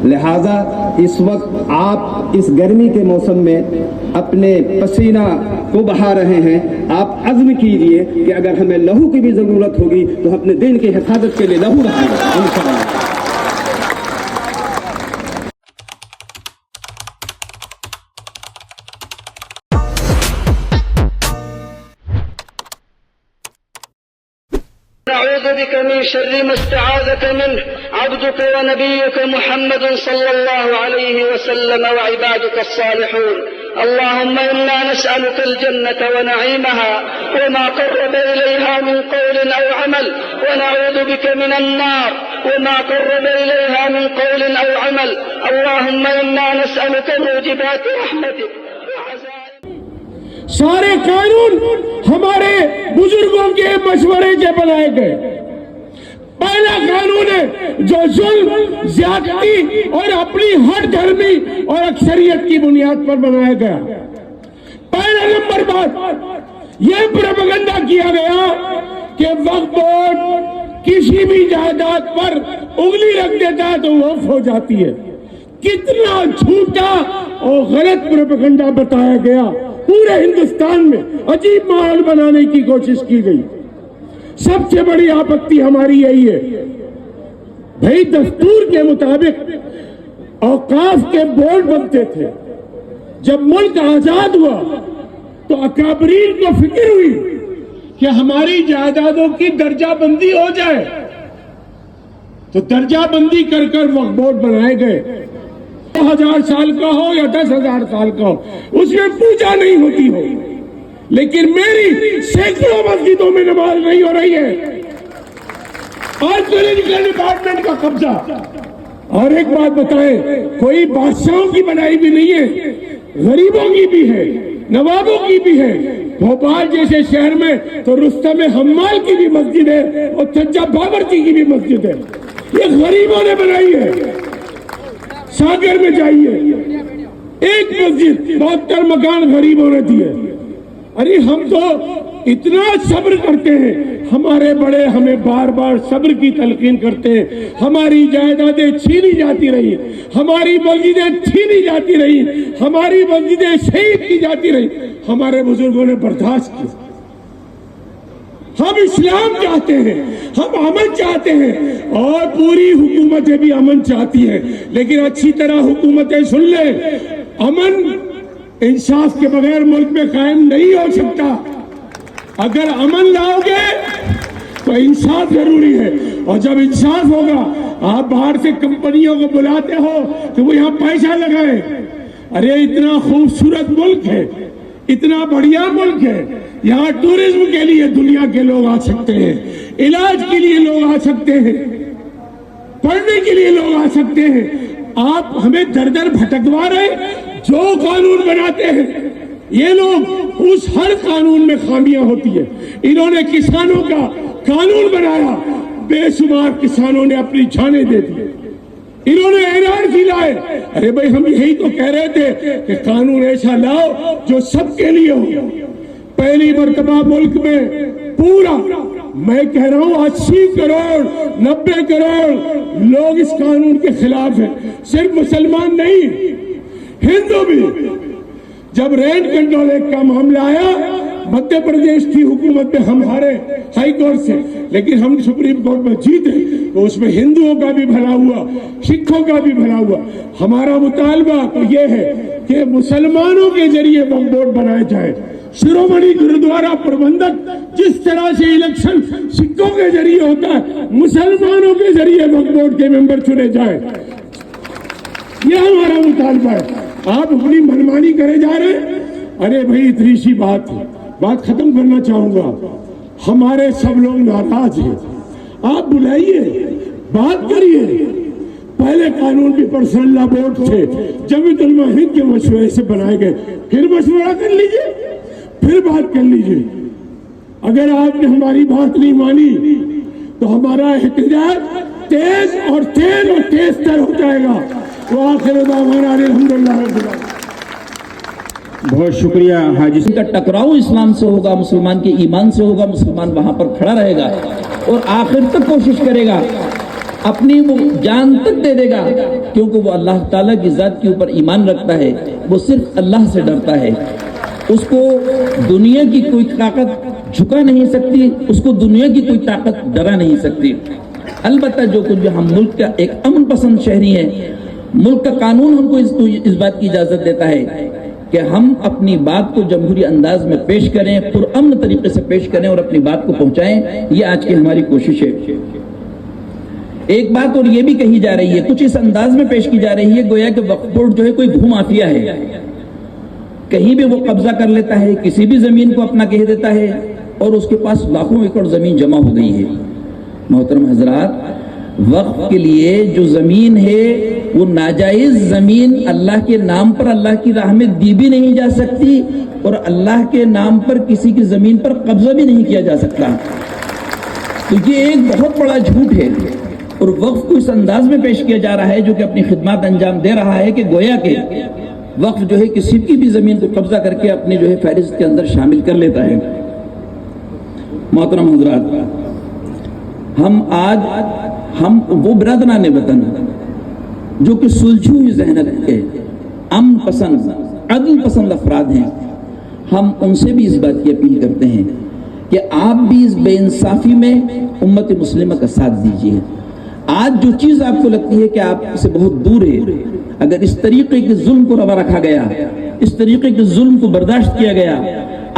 لہٰذا اس وقت آپ اس گرمی کے موسم میں اپنے پسینہ کو بہا رہے ہیں. آپ عزم کیجئے کہ اگر ہمیں لہو کی بھی ضرورت ہوگی تو اپنے دین کی حفاظت کے لیے لہو رہے گا انشاءاللہ. نعوذ بك من شر ما استعاذك منه عبدك ونبيك محمد صلى الله عليه وسلم وعبادك الصالحون. اللهم إنا نسألك الجنة ونعيمها وما قرب إليها من قول أو عمل، ونعوذ بك من النار وما قرب إليها من قول أو عمل. اللهم إنا نسألك موجبات رحمتك. سارے قانون ہمارے بزرگوں کے مشورے سے بنائے گئے. پہلا قانون ہے جو ظلم، زیادتی اور اپنی ہر دھرمی اور اکثریت کی بنیاد پر بنایا گیا. پہلا نمبر بات یہ پروپیگنڈا کیا گیا کہ وقف بورڈ کسی بھی جائیداد پر انگلی رکھ دیتا ہے تو وقف ہو جاتی ہے. کتنا جھوٹا اور غلط پروپیگنڈا بتایا گیا. پورے ہندوستان میں عجیب ماحول بنانے کی کوشش کی گئی. سب سے بڑی آپتی ہماری یہی ہے بھائی، دستور کے مطابق اوقاف کے بورڈ بنتے تھے. جب ملک آزاد ہوا تو اکابرین کو فکر ہوئی کہ ہماری جائیدادوں کی درجہ بندی ہو جائے، تو درجہ بندی کر کر وقف بورڈ بنائے گئے. 1000 سال کا ہو یا 10,000 سال کا ہو، اس میں پوجا نہیں ہوتی ہو، لیکن میری سینکڑوں مسجدوں میں نماز نہیں ہو رہی ہے. آرکیولوجیکل ڈپارٹمنٹ کا قبضہ. اور ایک بات بتائیں، کوئی بادشاہوں کی بنائی بھی نہیں ہے، غریبوں کی بھی ہے، نوابوں کی بھی ہے. بھوپال جیسے شہر میں تو رستم حمال کی بھی مسجد ہے اور چچا باورچی کی بھی مسجد ہے. یہ غریبوں نے بنائی ہے. ساگر میں جائیے، ایک مسجد 72 مکان غریبوں نے دیے. ارے ہم تو اتنا صبر کرتے ہیں، ہمارے بڑے ہمیں بار بار صبر کی تلقین کرتے ہیں. ہماری جائیدادیں چھینی جاتی رہی، ہماری مسجدیں چھینی جاتی رہی، ہماری مسجدیں شہید کی جاتی رہی. ہمارے بزرگوں نے برداشت کی. ہم اسلام چاہتے ہیں، ہم امن چاہتے ہیں، اور پوری حکومتیں بھی امن چاہتی ہیں. لیکن اچھی طرح حکومتیں سن لیں، امن انصاف کے بغیر ملک میں قائم نہیں ہو سکتا. اگر امن لاؤ گے تو انصاف ضروری ہے، اور جب انصاف ہوگا آپ باہر سے کمپنیوں کو بلاتے ہو کہ وہ یہاں پیسہ لگائیں. ارے اتنا خوبصورت ملک ہے، اتنا بڑھیا ملک ہے، یہاں ٹورزم کے لیے دنیا کے لوگ آ سکتے ہیں، علاج کے لیے لوگ آ سکتے ہیں، پڑھنے کے لیے لوگ آ سکتے ہیں. آپ ہمیں در در بھٹکوا رہے. جو قانون بناتے ہیں یہ لوگ، اس ہر قانون میں خامیاں ہوتی ہیں. انہوں نے کسانوں کا قانون بنایا، بے شمار کسانوں نے اپنی جانیں دے دی. انہوں نے NRC لائے. ارے بھائی ہم یہی تو کہہ رہے تھے کہ قانون ایسا لاؤ جو سب کے لیے ہو. پہلی مرتبہ ملک میں پورا، میں کہہ رہا ہوں 80 کروڑ 90 کروڑ لوگ اس قانون کے خلاف ہیں. صرف مسلمان نہیں، ہندو بھی. جب رینٹ کنٹرول ایکٹ کا معاملہ آیا، مدھیہ پردیش کی حکومت میں ہم ہارے ہائی کورٹ سے، لیکن ہم سپریم کورٹ میں جیتے، تو اس میں ہندوؤں کا بھی بھلا ہوا، سکھوں کا بھی بھلا ہوا. ہمارا مطالبہ تو یہ ہے کہ مسلمانوں کے ذریعے وقف بورڈ بنائے جائے. شرومنی گرودوارا پربندھک جس طرح سے الیکشن سکھوں کے ذریعے ہوتا ہے، مسلمانوں کے ذریعے وقف بورڈ کے ممبر چنے جائیں. یہ ہمارا مطالبہ ہے. آپ اپنی منمانی کرے جا رہے ہیں. ارے بھائی اتنی سی بات ختم کرنا چاہوں گا. ہمارے سب لوگ ناراض ہیں، آپ بلائیے، بات کریے. پہلے قانون بھی پرسنل لا بورڈ تھے، جمعیت علماء ہند کے مشورے سے بنائے گئے. پھر مشورہ کر لیجئے، پھر بات کر لیجئے. اگر آپ نے ہماری بات نہیں مانی تو ہمارا احتجاج تیز اور تیز تر ہو جائے گا. وآخر دعوانا الحمدللہ رب العالمین. بہت شکریہ حاجی. کا ٹکراؤ اسلام سے ہوگا، مسلمان کے ایمان سے ہوگا. مسلمان وہاں پر کھڑا رہے گا اور آخر تک کوشش کرے گا. اپنی وہ جان تک دے دے گا، کیونکہ وہ اللہ تعالیٰ کی ذات کے اوپر ایمان رکھتا ہے، وہ صرف اللہ سے ڈرتا ہے، اس کو دنیا کی کوئی طاقت جھکا نہیں سکتی، اس کو دنیا کی کوئی طاقت ڈرا نہیں سکتی۔ البتہ جو کچھ بھی ہم ملک کا ایک امن پسند شہری ہیں، ملک کا قانون ہم کو اس بات کی اجازت دیتا ہے کہ ہم اپنی بات کو جمہوری انداز میں پیش کریں، پرامن طریقے سے پیش کریں اور اپنی بات کو پہنچائیں، یہ آج کی ہماری کوشش ہے۔ ایک بات اور یہ بھی کہی جا رہی ہے، کچھ اس انداز میں پیش کی جا رہی ہے گویا کہ وقف بورڈ جو ہے کوئی بھو مافیا ہے، کہیں بھی وہ قبضہ کر لیتا ہے، کسی بھی زمین کو اپنا کہہ دیتا ہے، اور اس کے پاس لاکھوں ایکڑ زمین جمع ہو گئی ہے۔ محترم حضرات، وقف کے لیے جو زمین ہے وہ ناجائز زمین اللہ کے نام پر اللہ کی راہ میں دی بھی نہیں جا سکتی، اور اللہ کے نام پر کسی کی زمین پر قبضہ بھی نہیں کیا جا سکتا۔ تو یہ ایک بہت بڑا جھوٹ ہے، اور وقف کو اس انداز میں پیش کیا جا رہا ہے جو کہ اپنی خدمات انجام دے رہا ہے کہ گویا کہ وقف جو ہے کسی کی بھی زمین کو قبضہ کر کے اپنے جو ہے فہرست کے اندر شامل کر لیتا ہے۔ محترم حضرات، ہم وہ برادران وطن جو کہ سلجھی ہوئی ذہنت کے امن پسند عدل پسند افراد ہیں، ہم ان سے بھی اس بات کی اپیل کرتے ہیں کہ آپ بھی اس بے انصافی میں امت مسلمہ کا ساتھ دیجیے۔ آج جو چیز آپ کو لگتی ہے کہ آپ سے بہت دور ہے، اگر اس طریقے کے ظلم کو روا رکھا گیا، اس طریقے کے ظلم کو برداشت کیا گیا،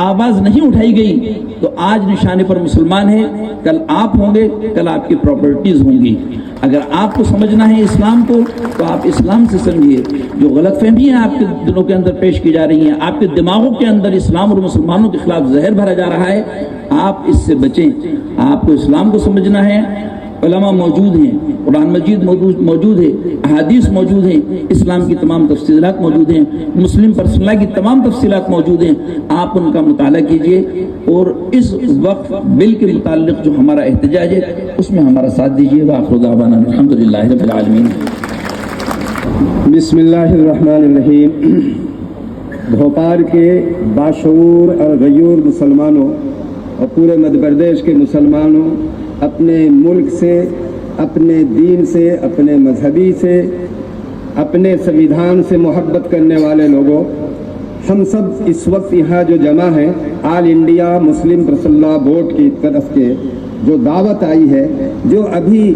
آواز نہیں اٹھائی گئی، تو آج نشانے پر مسلمان ہے، کل آپ ہوں گے، کل آپ کی پراپرٹیز ہوں گی۔ اگر آپ کو سمجھنا ہے اسلام کو تو آپ اسلام سے سمجھیے۔ جو غلط فہمیاں آپ کے دلوں کے اندر پیش کی جا رہی ہیں، آپ کے دماغوں کے اندر اسلام اور مسلمانوں کے خلاف زہر بھرا جا رہا ہے، آپ اس سے بچیں۔ آپ کو اسلام کو سمجھنا ہے، علماء موجود ہیں، قرآن مجید موجود ہے، احادیث موجود ہیں، اسلام کی تمام تفصیلات موجود ہیں، مسلم پرسنل لا کی تمام تفصیلات موجود ہیں، آپ ان کا مطالعہ کیجئے، اور اس وقف بل کے متعلق جو ہمارا احتجاج ہے اس میں ہمارا ساتھ دیجیے۔ وآخر دعوانا الحمدللہ رب العالمین۔ بسم اللہ الرحمن الرحیم۔ بھوپال کے باشعور اور غیور مسلمانوں اور پورے مدھیہ پردیش کے مسلمانوں، اپنے ملک سے، اپنے دین سے، اپنے مذہبی سے، اپنے سنویدھان سے محبت کرنے والے لوگوں، ہم سب اس وقت یہاں جو جمع ہیں، آل انڈیا مسلم پرسنل لا بورڈ کی طرف کے جو دعوت آئی ہے، جو ابھی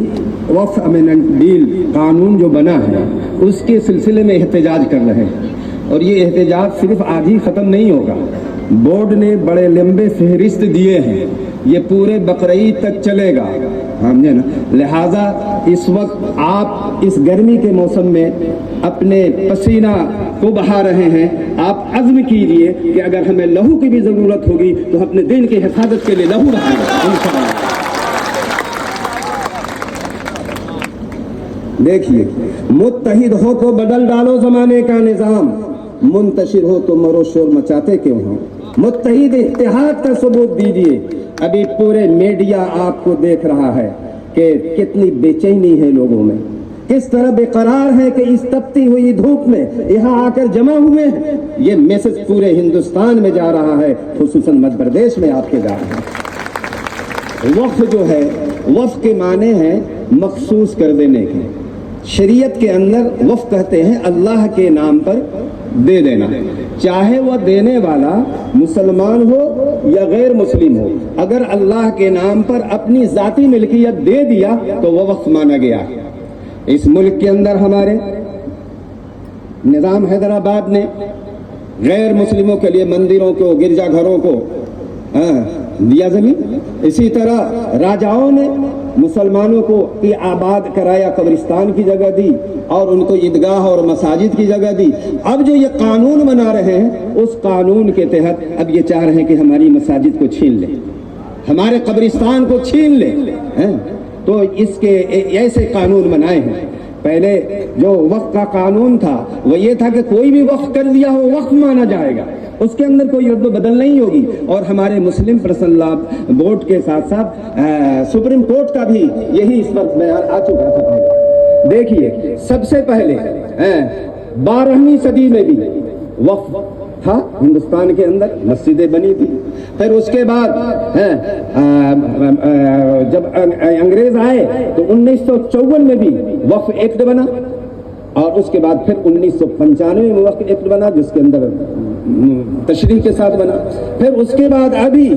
وقف امینڈمنٹ بل قانون جو بنا ہے اس کے سلسلے میں احتجاج کر رہے ہیں، اور یہ احتجاج صرف آج ہی ختم نہیں ہوگا۔ بورڈ نے بڑے لمبے فہرست دیے ہیں، یہ پورے بقرعید تک چلے گا، سمجھے نا؟ لہٰذا اس وقت آپ اس گرمی کے موسم میں اپنے پسینہ کو بہا رہے ہیں، آپ عزم کیجئے کہ اگر ہمیں لہو کی بھی ضرورت ہوگی تو اپنے دین کی حفاظت کے لیے لہو رہے گا انشاءاللہ۔ دیکھیے، متحد ہو تو بدل ڈالو زمانے کا نظام، منتشر ہو تو مرو شور مچاتے کیوں ہو؟ متحد اتحاد کا ثبوت دیجیے۔ ابھی پورے میڈیا آپ کو دیکھ رہا ہے کہ کتنی بے چینی ہے لوگوں میں، کس طرح بے قرار ہے کہ اس تپتی ہوئی دھوپ میں یہاں آ کر جمع ہوئے ہیں۔ یہ میسج پورے ہندوستان میں جا رہا ہے، خصوصاً مدھیہ پردیش میں آپ کے جا رہا ہے۔ وقف جو ہے، وقف کے معنی ہے مخصوص کر دینے کے۔ شریعت کے اندر وقف کہتے ہیں اللہ کے نام پر دے دینا، چاہے وہ دینے والا مسلمان ہو یا غیر مسلم ہو، اگر اللہ کے نام پر اپنی ذاتی ملکیت دے دیا تو وہ وقف مانا گیا۔ اس ملک کے اندر ہمارے نظام حیدرآباد نے غیر مسلموں کے لیے مندروں کو، گرجا گھروں کو دیا زمین، اسی طرح راجاؤں نے مسلمانوں کو آباد کرایا، قبرستان کی جگہ دی اور ان کو عیدگاہ اور مساجد کی جگہ دی۔ اب جو یہ قانون بنا رہے ہیں، اس قانون کے تحت اب یہ چاہ رہے ہیں کہ ہماری مساجد کو چھین لیں، ہمارے قبرستان کو چھین لیں۔ تو اس کے ایسے قانون بنائے ہیں۔ پہلے جو وقف کا قانون تھا وہ یہ تھا کہ کوئی بھی وقف کر دیا ہو وقف مانا جائے گا، اس کے اندر کوئی رد و بدل نہیں ہوگی۔ اور ہمارے مسلم پرسنل لا بورڈ کے ساتھ ساتھ سپریم کورٹ کا بھی یہی اس وقت بیان آ چکا ہے۔ دیکھیے، سب سے پہلے 12ویں صدی میں بھی وقف تھا ہندوستان کے اندر، مسجدیں بنی تھی۔ پھر اس کے بعد جب انگریز آئے تو 1954 میں بھی وقف ایکٹ بنا، اور اس کے بعد پھر 1995 میں وقف ایکٹ بنا جس کے اندر تشریح کے ساتھ بنا. پھر اس کے بعد ابھی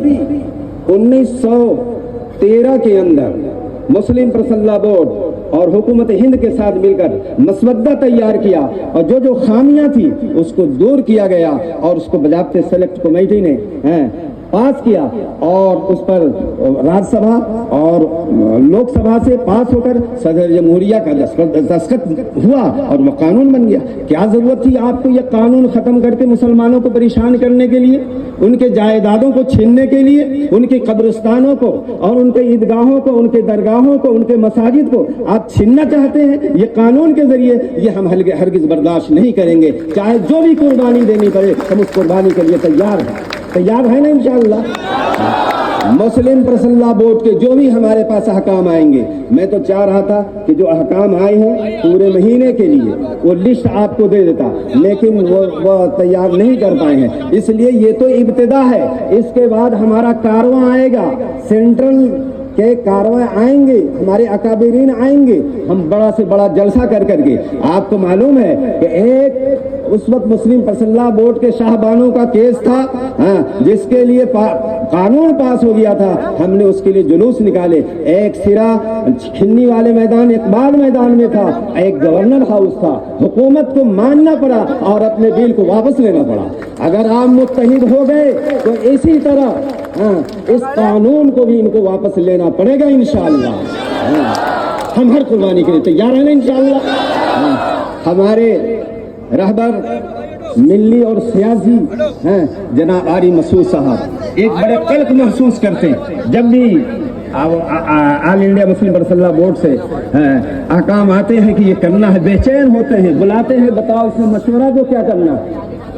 1913 کے اندر مسلم پرسنل بورڈ اور حکومت ہند کے ساتھ مل کر مسودہ تیار کیا، اور جو خامیاں تھی اس کو دور کیا گیا، اور اس کو باضابطے سلیکٹ کمیٹی نے پاس کیا، اور اس پر راج سبھا اور لوک سبھا سے پاس ہو کر صدر جمہوریہ کا دستخط ہوا اور وہ قانون بن گیا. کیا ضرورت تھی آپ کو یہ قانون ختم کر کے مسلمانوں کو پریشان کرنے کے لیے، ان کے جائیدادوں کو چھیننے کے لیے، ان کے قبرستانوں کو اور ان کے عیدگاہوں کو، ان کے درگاہوں کو، ان کے مساجد کو آپ چھیننا چاہتے ہیں؟ یہ قانون کے ذریعے یہ ہم ہرگز برداشت نہیں کریں گے، چاہے جو بھی قربانی دینی پڑے ہم اس قربانی کے لیے تیار ہیں نا انشاءاللہ. مسلم پرسنل بورڈ کے جو بھی ہمارے پاس احکام آئیں گے، میں تو چاہ رہا تھا کہ جو احکام آئے ہیں پورے مہینے کے لیے وہ لسٹ آپ کو دے دیتا، لیکن وہ تیار نہیں کر پائے ہیں. اس لیے یہ تو ابتدا ہے، اس کے بعد ہمارا کارواں آئے گا، سینٹرل کے کارواں آئیں گے، ہمارے اکابرین آئیں گے، ہم بڑا سے بڑا جلسہ کر کے. آپ کو معلوم ہے کہ ایک اس وقت مسلم پرسنل بورڈ کے شاہبانوں کا کیس تھا جس کے لیے قانون پاس ہو گیا تھا، ہم نے اس کے لیے جلوس نکالے. ایک سرا کھنی والے میدان اقبال میدان میں تھا، ایک گورنر ہاؤس تھا، حکومت کو ماننا پڑا اور اپنے بل کو واپس لینا پڑا. اگر آپ متحد ہو گئے تو اسی طرح اس قانون کو بھی ان کو واپس لینا پڑے گا انشاءاللہ. ہم ہر قربانی کے لیے تیار ہیں انشاءاللہ. ہمارے رہبر ملی اور سیاسی جناب آری مسعود صاحب ایک بڑے قلق محسوس کرتے ہیں جب بھی آل انڈیا مسلم پرسنل بورڈ سے احکام آتے ہیں کہ یہ کرنا ہے، بے چین ہوتے ہیں، بلاتے ہیں، بتاؤ اس میں مشورہ دو کیا کرنا.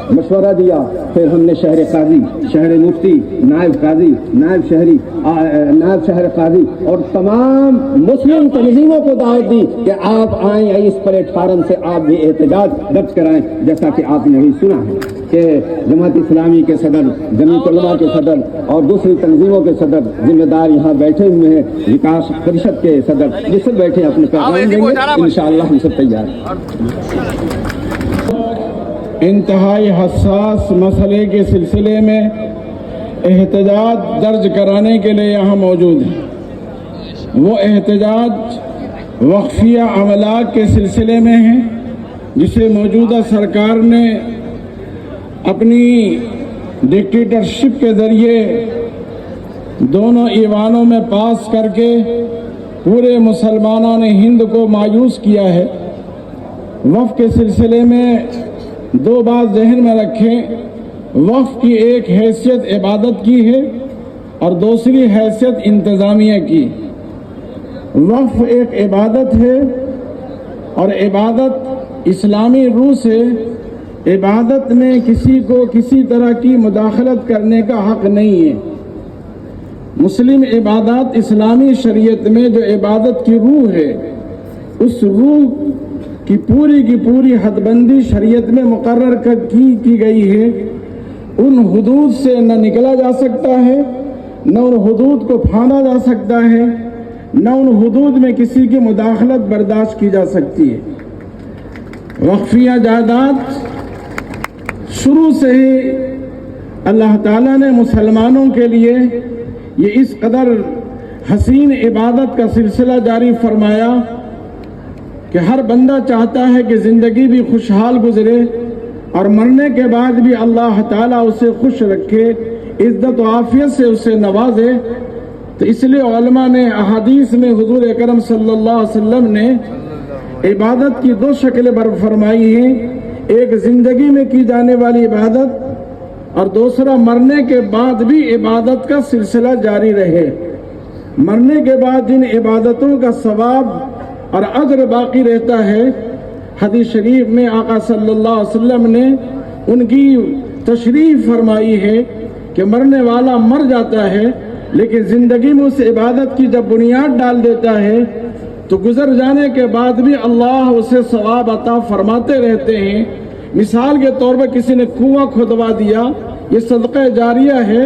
مشورہ دیا، پھر ہم نے شہر قاضی، شہر مفتی، نائب قاضی، نائب شہر قاضی اور تمام مسلم تنظیموں کو دعوت دی کہ آپ آئیں، اس پلیٹ فارم سے آپ بھی احتجاج درج کرائیں. جیسا کہ آپ نے بھی سنا ہے کہ جماعت اسلامی کے صدر، جمعیت علماء کے صدر اور دوسری تنظیموں کے صدر ذمہ دار یہاں بیٹھے ہوئے ہیں، وکاس پریشد کے صدر یہ سب بیٹھے اپنے پیغام دیں گے انشاءاللہ. ہم سب تیار ہیں. انتہائی حساس مسئلے کے سلسلے میں احتجاج درج کرانے کے لیے یہاں موجود ہیں. وہ احتجاج وقفیہ عملات کے سلسلے میں ہیں جسے موجودہ سرکار نے اپنی ڈکٹیٹرشپ کے ذریعے دونوں ایوانوں میں پاس کر کے پورے مسلمانوں نے ہند کو مایوس کیا ہے. وقف کے سلسلے میں دو بات ذہن میں رکھیں. وقف کی ایک حیثیت عبادت کی ہے اور دوسری حیثیت انتظامیہ کی. وقف ایک عبادت ہے اور عبادت اسلامی روح سے عبادت میں کسی کو کسی طرح کی مداخلت کرنے کا حق نہیں ہے. مسلم عبادات اسلامی شریعت میں جو عبادت کی روح ہے اس روح کی پوری حد بندی شریعت میں مقرر کی گئی ہے. ان حدود سے نہ نکلا جا سکتا ہے، نہ ان حدود کو پھانا جا سکتا ہے، نہ ان حدود میں کسی کی مداخلت برداشت کی جا سکتی ہے. وقفیہ جائیداد شروع سے ہی اللہ تعالیٰ نے مسلمانوں کے لیے یہ اس قدر حسین عبادت کا سلسلہ جاری فرمایا کہ ہر بندہ چاہتا ہے کہ زندگی بھی خوشحال گزرے اور مرنے کے بعد بھی اللہ تعالیٰ اسے خوش رکھے، عزت و عافیت سے اسے نوازے. تو اس لیے علماء نے احادیث میں حضور اکرم صلی اللہ علیہ وسلم نے عبادت کی دو شکلیں فرمائی ہیں. ایک زندگی میں کی جانے والی عبادت اور دوسرا مرنے کے بعد بھی عبادت کا سلسلہ جاری رہے. مرنے کے بعد جن عبادتوں کا ثواب اور اجر باقی رہتا ہے، حدیث شریف میں آقا صلی اللہ علیہ وسلم نے ان کی تشریح فرمائی ہے کہ مرنے والا مر جاتا ہے لیکن زندگی میں اس عبادت کی جب بنیاد ڈال دیتا ہے تو گزر جانے کے بعد بھی اللہ اسے ثواب عطا فرماتے رہتے ہیں. مثال کے طور پر کسی نے کنواں کھودوا دیا، یہ صدقہ جاریہ ہے.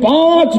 5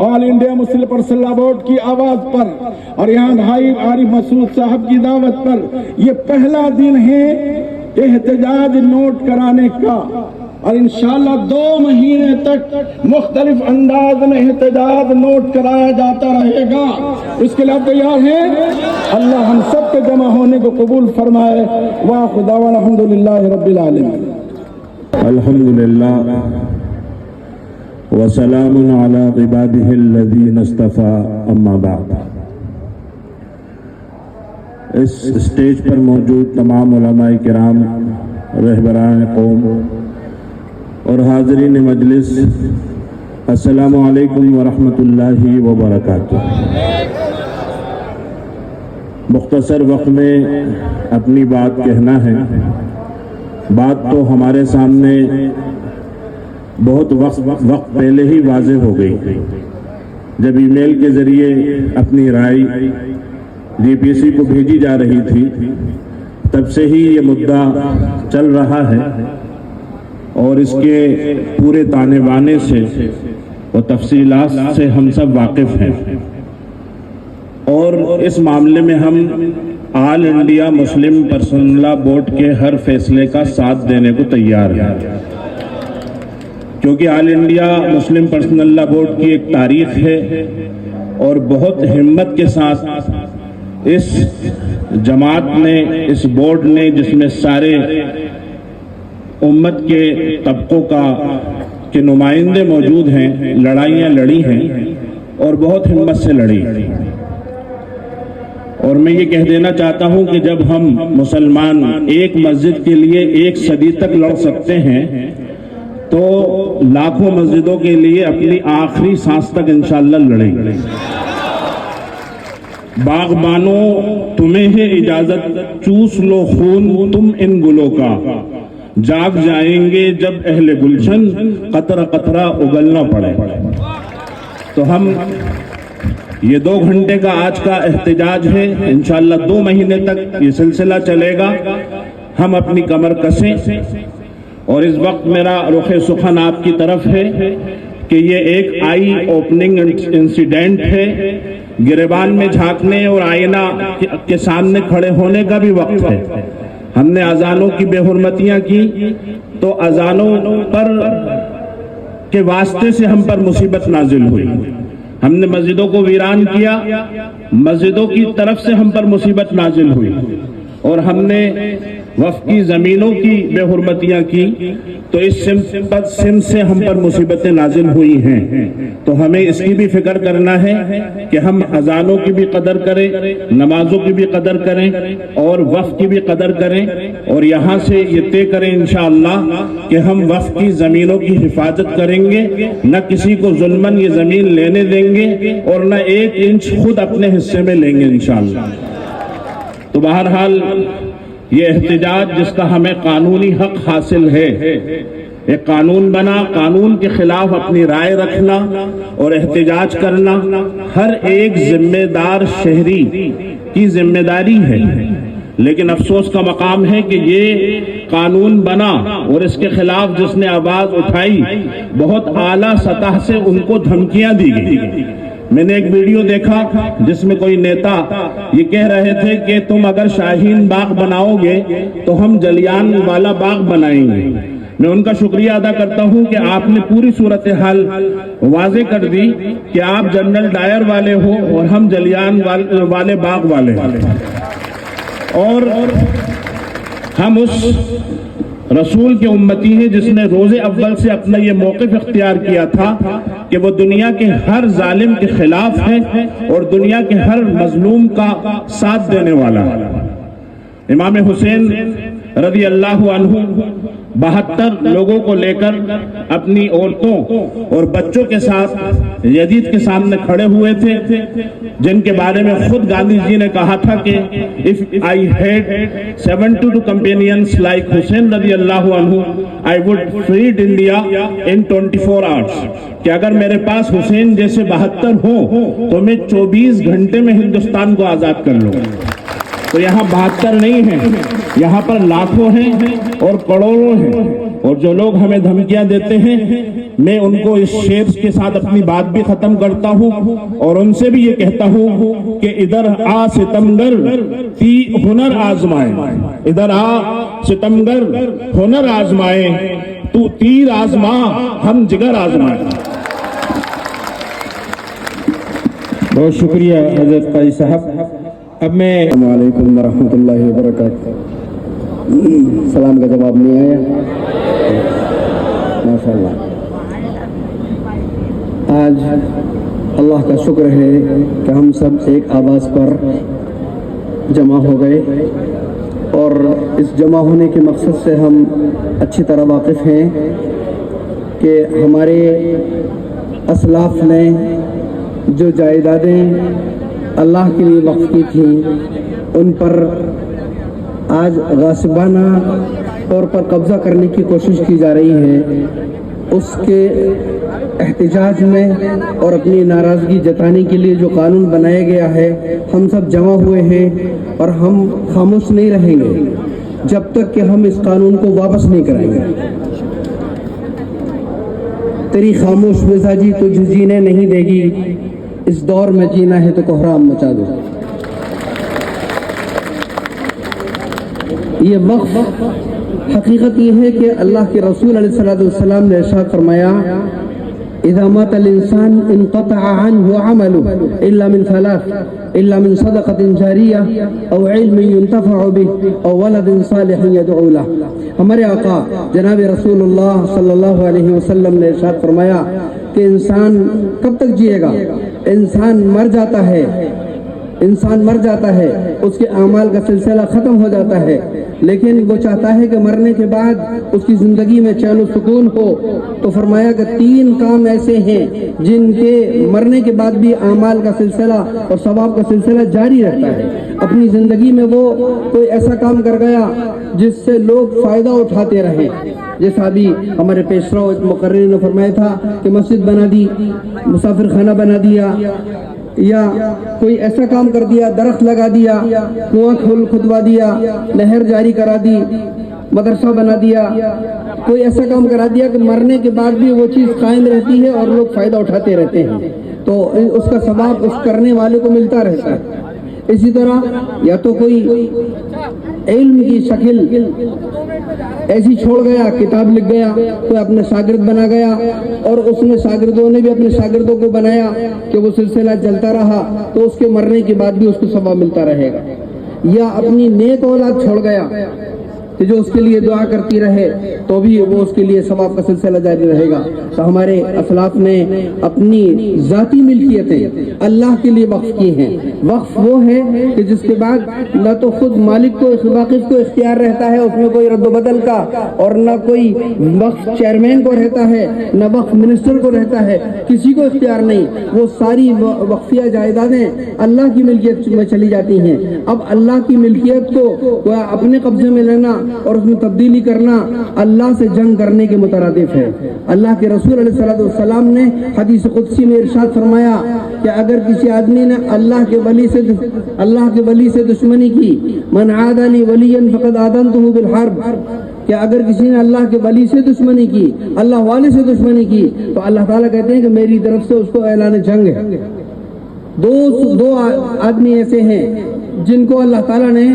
آل انڈیا مسلم پرسنل بورڈ کی آواز پر اور یہاں بھائی عارف مسعود صاحب کی دعوت پر یہ پہلا دن ہے احتجاج نوٹ کرانے کا، اور انشاءاللہ 2 مہینے تک مختلف انداز میں احتجاج نوٹ کرایا جاتا رہے گا. اس کے لیے آپ تیار ہیں؟ اللہ ہم سب کے جمع ہونے کو قبول فرمائے. وآخر دعوانا الحمدللہ رب العالمین. الحمدللہ وسلام علی عبادہ الذین اصطفیٰ، اما بعد. اس اسٹیج پر موجود تمام علماء کرام، رہبران قوم اور حاضرین مجلس، السلام علیکم ورحمۃ اللہ وبرکاتہ. مختصر وقت میں اپنی بات کہنا ہے. بات تو ہمارے سامنے بہت وقت پہلے ہی واضح ہو گئی. جب ای میل کے ذریعے اپنی رائے جی پی سی کو بھیجی جا رہی تھی، تب سے ہی یہ مدعا چل رہا ہے اور اس کے پورے تانے بانے سے اور تفصیلات سے ہم سب واقف ہیں. اور اس معاملے میں ہم آل انڈیا مسلم پرسنل لا بورڈ کے ہر فیصلے کا ساتھ دینے کو تیار ہیں، کیونکہ آل انڈیا مسلم پرسنل لا بورڈ کی ایک تاریخ ہے اور بہت ہمت کے ساتھ اس جماعت نے، اس بورڈ نے، جس میں سارے امت کے طبقوں کے نمائندے موجود ہیں، لڑائیاں لڑی ہیں اور بہت ہمت سے لڑی. اور میں یہ کہہ دینا چاہتا ہوں کہ جب ہم مسلمان ایک مسجد کے لیے 1 صدی تک لڑ سکتے ہیں تو لاکھوں مسجدوں کے لیے اپنی آخری سانس تک انشاءاللہ لڑیں گے. باغبانوں تمہیں ہے اجازت، چوس لو خون تم ان گلوں کا، جاگ جائیں گے جب اہل گلشن قطرہ قطرہ اگلنا پڑے. تو ہم یہ 2 گھنٹے کا آج کا احتجاج ہے، انشاءاللہ 2 مہینے تک یہ سلسلہ چلے گا. ہم اپنی کمر کسیں. اور اس وقت میرا رخ سخن آپ کی طرف ہے کہ یہ ایک آئی اوپننگ انسیڈنٹ ہے. گریبان میں جھانکنے اور آئینہ کے سامنے کھڑے ہونے کا بھی وقت ہے. ہم نے اذانوں کی بے حرمتیاں کی تو اذانوں پر کے واسطے سے ہم پر مصیبت نازل ہوئی. ہم نے مسجدوں کو ویران کیا، مسجدوں کی طرف سے ہم پر مصیبت نازل ہوئی. اور ہم نے وقف کی زمینوں کی بے حرمتیاں کی تو اس سمت سے ہم پر مصیبتیں نازل ہوئی ہیں. تو ہمیں اس کی بھی فکر کرنا ہے کہ ہم اذانوں کی بھی قدر کریں، نمازوں کی بھی قدر کریں اور وقف کی بھی قدر کریں. اور یہاں سے یہ طے کریں انشاءاللہ کہ ہم وقف کی زمینوں کی حفاظت کریں گے، نہ کسی کو ظلماً یہ زمین لینے دیں گے اور نہ 1 انچ خود اپنے حصے میں لیں گے انشاءاللہ. تو بہرحال یہ احتجاج جس کا ہمیں قانونی حق حاصل ہے، ایک قانون بنا، قانون کے خلاف اپنی رائے رکھنا اور احتجاج کرنا ہر ایک ذمہ دار شہری کی ذمہ داری ہے. لیکن افسوس کا مقام ہے کہ یہ قانون بنا اور اس کے خلاف جس نے آواز اٹھائی بہت اعلیٰ سطح سے ان کو دھمکیاں دی گئی. میں نے ایک ویڈیو دیکھا جس میں کوئی نیتا یہ کہہ رہے تھے کہ تم اگر شاہین باغ بناؤ گے تو ہم جلیان والا باغ بنائیں گے. میں ان کا شکریہ ادا کرتا ہوں کہ آپ نے پوری صورتحال واضح کر دی کہ آپ جنرل ڈائر والے ہو اور ہم جلیان والے باغ والے ہیں. اور ہم اس رسول کے امتی ہیں جس نے روز اول سے اپنا یہ موقف اختیار کیا تھا کہ وہ دنیا کے ہر ظالم کے خلاف ہے اور دنیا کے ہر مظلوم کا ساتھ دینے والا ہے. امام حسین رضی اللہ عنہ 72 لوگوں کو لے کر اپنی عورتوں اور بچوں کے ساتھ یزید کے سامنے کھڑے ہوئے تھے، جن کے بارے میں خود گاندھی جی نے کہا تھا کہ if I had 72 companions like Hussein رضی اللہ عنہ I would freed India in 24 hours. کہ اگر میرے پاس حسین جیسے 72 ہوں تو میں 24 گھنٹے میں ہندوستان کو آزاد کر لوں. تو یہاں 72 نہیں ہیں، یہاں پر لاکھوں ہیں اور کروڑوں ہیں. اور جو لوگ ہمیں دھمکیاں دیتے ہیں میں ان کو اس شعر کے ساتھ اپنی بات بھی ختم کرتا ہوں اور ان سے بھی یہ کہتا ہوں کہ ادھر آ ستمگر ہنر آزمائے، ادھر آ ستمگر ہنر آزمائے، تو تیر آزما ہم جگر آزمائے۔ بہت شکریہ حضرت قاضی صاحب۔ اب میں السلام علیکم ورحمۃ اللہ وبرکاتہ۔ سلام کا جواب نہیں آیا، ماشاء اللہ۔ آج اللہ کا شکر ہے کہ ہم سب ایک آواز پر جمع ہو گئے، اور اس جمع ہونے کے مقصد سے ہم اچھی طرح واقف ہیں کہ ہمارے اسلاف نے جو جائیدادیں اللہ کے لیے وقف کی تھیں ان پر آج غاصبانہ طور پر قبضہ کرنے کی کوشش کی جا رہی ہے۔ اس کے احتجاج میں اور اپنی ناراضگی جتانے کے لیے جو قانون بنایا گیا ہے، ہم سب جمع ہوئے ہیں اور ہم خاموش نہیں رہیں گے جب تک کہ ہم اس قانون کو واپس نہیں کریں گے۔ تیری خاموش مزاجی تجھے جینے نہیں دے گی، اس دور میں جینا ہے تو کوہرام مچا دو۔ یہ وقف حقیقت یہ ہے کہ اللہ کے رسول علیہ السلام نے ارشاد فرمایا اذا مات الانسان انقطع عنه عمله الا من ثلاث، الا من صدقة جاریہ او علم ينتفع به او ولد صالح يدعو له۔ ہمارے آقا جناب رسول اللہ صلی اللہ علیہ وسلم نے ارشاد فرمایا کہ انسان کب تک جیے گا؟ انسان مر جاتا ہے، انسان مر جاتا ہے، اس کے اعمال کا سلسلہ ختم ہو جاتا ہے، لیکن وہ چاہتا ہے کہ مرنے کے بعد اس کی زندگی میں چین و سکون ہو، تو فرمایا کہ تین کام ایسے ہیں جن کے مرنے کے بعد بھی اعمال کا سلسلہ اور ثواب کا سلسلہ جاری رہتا ہے۔ اپنی زندگی میں وہ کوئی ایسا کام کر گیا جس سے لوگ فائدہ اٹھاتے رہیں، جیسا ابھی ہمارے پیشرو مقرر نے فرمایا تھا کہ مسجد بنا دی، مسافر خانہ بنا دیا، یا کوئی ایسا کام کر دیا، درخت لگا دیا، کنواں کھدوا دیا، نہر جاری کرا دی، مدرسہ بنا دیا، کوئی ایسا کام کرا دیا کہ مرنے کے بعد بھی وہ چیز قائم رہتی ہے اور لوگ فائدہ اٹھاتے رہتے ہیں، تو اس کا ثواب اس کرنے والے کو ملتا رہتا ہے۔ اسی طرح یا تو کوئی علم کی شکل ایسی چھوڑ گیا، کتاب لکھ گیا، کوئی اپنے شاگرد بنا گیا اور اس میں شاگردوں نے بھی اپنے شاگردوں کو بنایا کہ وہ سلسلہ چلتا رہا، تو اس کے مرنے کے بعد بھی اس کو ثواب ملتا رہے گا۔ یا اپنی نیک اولاد چھوڑ گیا کہ جو اس کے لیے دعا کرتی رہے تو بھی وہ اس کے لیے ثواب کا سلسلہ جاری رہے گا۔ تو ہمارے اسلاف نے اپنی ذاتی ملکیتیں اللہ کے لیے وقف کی ہیں۔ وقف وہ ہے کہ جس کے بعد نہ تو خود مالک کو واقف کو اختیار رہتا ہے اس میں کوئی رد و بدل کا، اور نہ کوئی وقف چیئرمین کو رہتا ہے، نہ وقف منسٹر کو رہتا ہے، کسی کو اختیار نہیں۔ وہ ساری وقفیہ جائیدادیں اللہ کی ملکیت میں چلی جاتی ہیں۔ اب اللہ کی ملکیت کو اپنے قبضے میں لینا اور اس میں تبدیلی کرنا اللہ سے جنگ کرنے کے مترادف ہے۔ اللہ کے رسول علیہ السلام نے حدیث قدسی میں ارشاد فرمایا کہ اگر کسی آدمی نے اللہ کے ولی سے دشمنی کی، من عاد لی ولیا فقد آذنتہ بالحرب، کہ اگر کسی نے اللہ کے ولی سے دشمنی کی، اللہ والے سے دشمنی کی، تو اللہ تعالیٰ کہتے ہیں کہ میری طرف سے اس کو اعلان جنگ ہے۔ دو آدمی ایسے ہیں جن کو اللہ تعالیٰ نے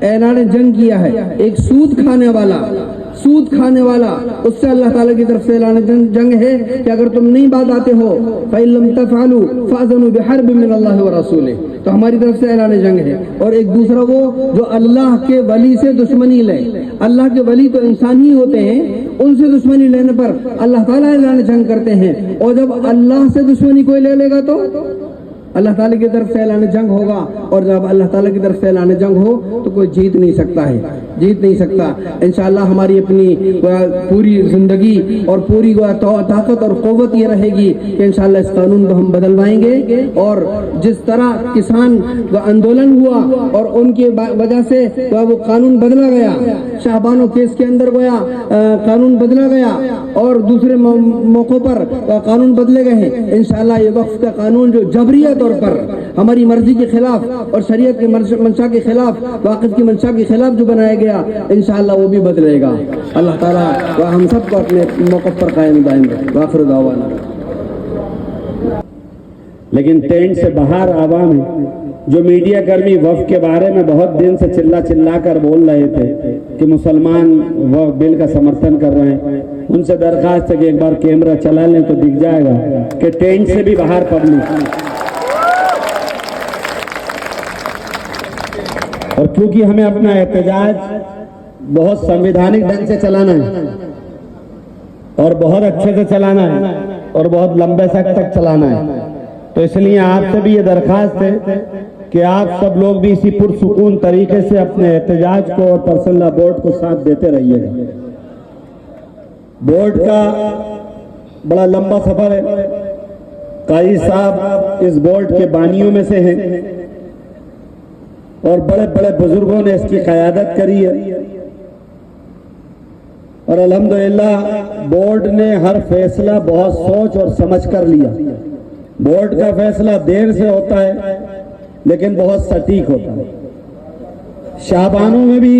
اعلان جنگ کیا ہے۔ ایک سود کھانے والا، اس سے اللہ تعالیٰ کی طرف سے اعلان جنگ ہے کہ اگر تم نہیں باز آتے ہو فَإِن لَمْ تَفْعَلُوا فَأْذَنُوا بِحَرْبٍ مِّنَ اللَّهِ وَرَسُولِهِ، تو ہماری طرف سے اعلان جنگ ہے۔ اور ایک دوسرا وہ جو اللہ کے ولی سے دشمنی لے، اللہ کے ولی تو انسان ہی ہوتے ہیں، ان سے دشمنی لینے پر اللہ تعالیٰ اعلان جنگ کرتے ہیں، اور جب اللہ سے دشمنی کوئی لے لے گا تو اللہ تعالیٰ کی طرف سے اعلان جنگ ہوگا، اور جب اللہ تعالیٰ کی طرف سے اعلان جنگ ہو تو کوئی جیت نہیں سکتا۔ انشاءاللہ ہماری اپنی پوری زندگی اور پوری طاقت اور قوت یہ رہے گی کہ انشاءاللہ اس قانون کو ہم بدلوائیں گے، اور جس طرح کسان کا آندولن ہوا اور ان کی وجہ سے وہ قانون بدلا گیا، شاہبانو کیس کے اندر گیا قانون بدلا گیا، اور دوسرے موقعوں پر قانون بدلے گئے ہیں، انشاءاللہ یہ وقف کا قانون جو جبریہ طور پر ہماری مرضی کے خلاف اور شریعت کی منشا کے خلاف، واقف کی منشا کے خلاف جو بنایا گیا، انشاءاللہ وہ بھی بدلے گا۔ اللہ تعالیٰ ہم سب کو اپنے موقف پر قائم دائم رکھے۔ وآخر دعوانا۔ لیکن ٹینٹ سے باہر عوام ہے جو میڈیا کرمی وقف کے بارے میں بہت دن سے چلا کر بول رہے تھے کہ مسلمان وقف بل کا سمرتھن کر رہے ہیں، ان سے درخواست ہے کہ ایک بار کیمرہ چلا لیں تو دکھ جائے گا کہ ٹینٹ سے بھی باہر پبلک، اور کیونکہ ہمیں اپنا احتجاج بہت سنویدھانک ڈھنگ سے چلانا ہے اور بہت اچھے سے چلانا ہے اور بہت لمبے وقت تک چلانا ہے، تو اس لیے آپ سے بھی یہ درخواست ہے کہ آپ سب لوگ بھی اسی پرسکون طریقے سے اپنے احتجاج کو اور پرسنل لا بورڈ کو ساتھ دیتے رہیے گا۔ بورڈ کا بڑا لمبا سفر ہے، قاضی صاحب اس بورڈ کے بانیوں میں سے ہیں اور بڑے بڑے بزرگوں نے اس کی قیادت کری ہے، اور الحمدللہ بورڈ نے ہر فیصلہ بہت سوچ اور سمجھ کر لیا۔ بورڈ کا فیصلہ دیر سے ہوتا ہے لیکن بہت سٹیک ہوتا ہے۔ شعبانوں میں بھی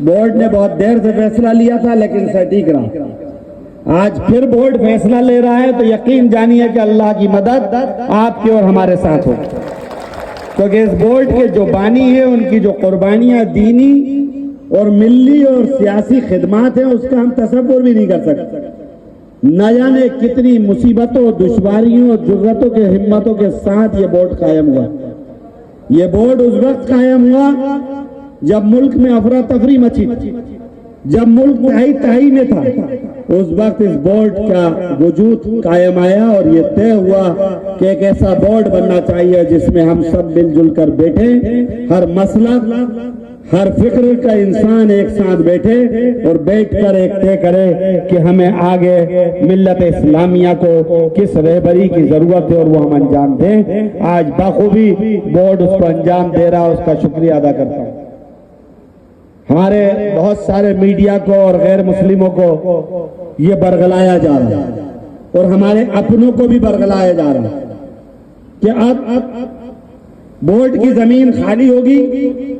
بورڈ نے بہت دیر سے فیصلہ لیا تھا لیکن سٹیک رہا۔ آج پھر بورڈ فیصلہ لے رہا ہے تو یقین جانیے کہ اللہ کی مدد آپ کی اور ہمارے ساتھ ہو، کیونکہ اس بورڈ کے جو بانی ہیں ان کی جو قربانیاں دینی اور ملی اور سیاسی خدمات ہیں اس کا ہم تصور بھی نہیں کر سکتے۔ نہ جانے کتنی مصیبتوں، دشواریوں، ضرورتوں کے ہمتوں کے ساتھ یہ بورڈ قائم ہوا۔ یہ بورڈ اس وقت قائم ہوا جب ملک میں افراتفری مچی، جب ملک تہائی میں تھا، اس وقت اس بورڈ کا وجود قائم آیا اور یہ طے ہوا کہ ایک ایسا بورڈ بننا چاہیے جس میں ہم سب مل جل کر بیٹھے، ہر مسئلہ، ہر فکر کا انسان ایک ساتھ بیٹھے اور بیٹھ کر ایک طے کرے کہ ہمیں آگے ملت اسلامیہ کو کس رہبری کی ضرورت ہے اور وہ ہم انجام دیں۔ آج بخوبی بورڈ اس کو انجام دے رہا، اس کا شکریہ ادا کرتا ہوں۔ ہمارے بہت سارے میڈیا کو اور غیر مسلموں کو یہ برگلایا جا رہا ہے اور ہمارے اپنوں کو بھی برگلایا جا رہا ہے کہ اب بورڈ کی زمین خالی ہوگی،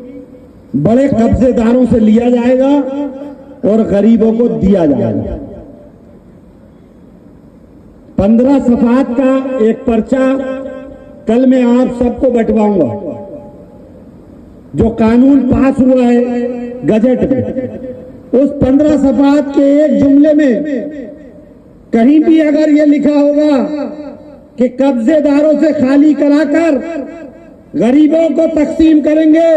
بڑے قبضے داروں سے لیا جائے گا اور غریبوں کو دیا جائے گا۔ 15 صفحات کا ایک پرچہ کل میں آپ سب کو بٹواؤں گا، جو قانون پاس ہوا ہے گجٹ میں۔ اس 15 صفحات کے ایک جملے میں کہیں بھی اگر یہ لکھا ہوگا کہ قبضے داروں سے خالی کرا کر غریبوں کو تقسیم کریں گے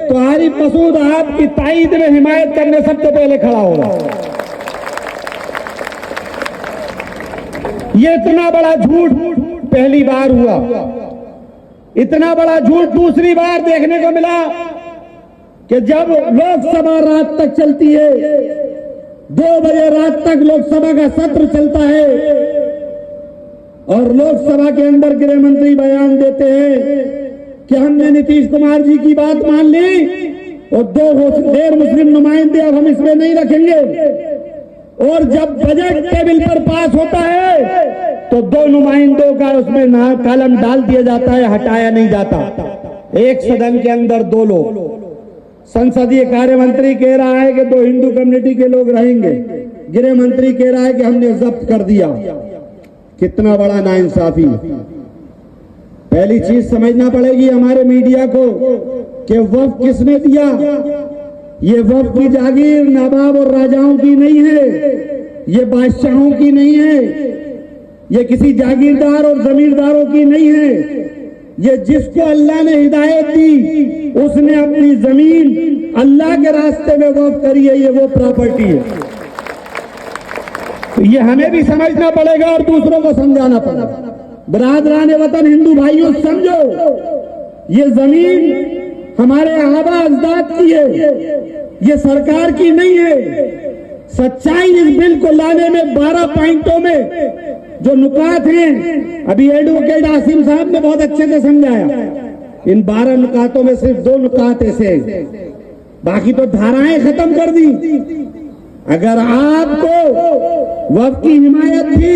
تو عارف مسعود آپ کی تائید میں حمایت کرنے سب سے پہلے کھڑا ہوگا۔ یہ اتنا بڑا جھوٹ پہلی بار ہوا، اتنا بڑا جھوٹ دوسری بار دیکھنے کو ملا کہ جب لوک سبھا رات تک چلتی ہے، 2 بجے رات تک لوک سبھا کا سطر چلتا ہے اور لوک سبھا کے اندر گرہ منتری بیان دیتے ہیں کہ ہم نے نتیش کمار جی کی بات مان لی اور 2 غیر مسلم نمائندے اب ہم اس میں نہیں رکھیں گے، اور جب بجٹ ٹیبل پر پاس ہوتا ہے تو 2 نمائندوں کا اس میں کالم ڈال دیا جاتا ہے، ہٹایا نہیں جاتا۔ ایک صدن کے اندر 2 لوگ، سنسدیہ کاریہ منتری کہہ رہا ہے کہ 2 ہندو کمیونٹی کے لوگ رہیں گے، گرہ منتری کہہ رہا ہے کہ ہم نے ضبط کر دیا۔ کتنا بڑا ناانصافی۔ پہلی چیز سمجھنا پڑے گی ہمارے میڈیا کو کہ وقف کس نے دیا۔ یہ وقف کی جاگیر نواب اور راجاؤں کی نہیں ہے، یہ بادشاہوں کی نہیں ہے، یہ کسی جاگیردار اور زمینداروں کی نہیں ہے۔ یہ جس کو اللہ نے ہدایت دی اس نے اپنی زمین اللہ کے راستے میں وقف کری ہے، یہ وہ پراپرٹی ہے۔ یہ ہمیں بھی سمجھنا پڑے گا اور دوسروں کو سمجھانا پڑے گا۔ برادران وطن ہندو بھائیوں سمجھو، یہ زمین ہمارے آبا اجداد کی ہے، یہ سرکار کی نہیں ہے۔ سچائی اس بل کو لانے میں 12 پوائنٹوں میں جو نکات ہیں، ابھی ایڈوکیٹ عاصم صاحب نے بہت اچھے سے سمجھایا، ان 12 نکاتوں میں صرف 2 نکات ایسے ہیں، باقی تو دھارائیں ختم کر دی۔ اگر آپ کو وقف کی حمایت تھی،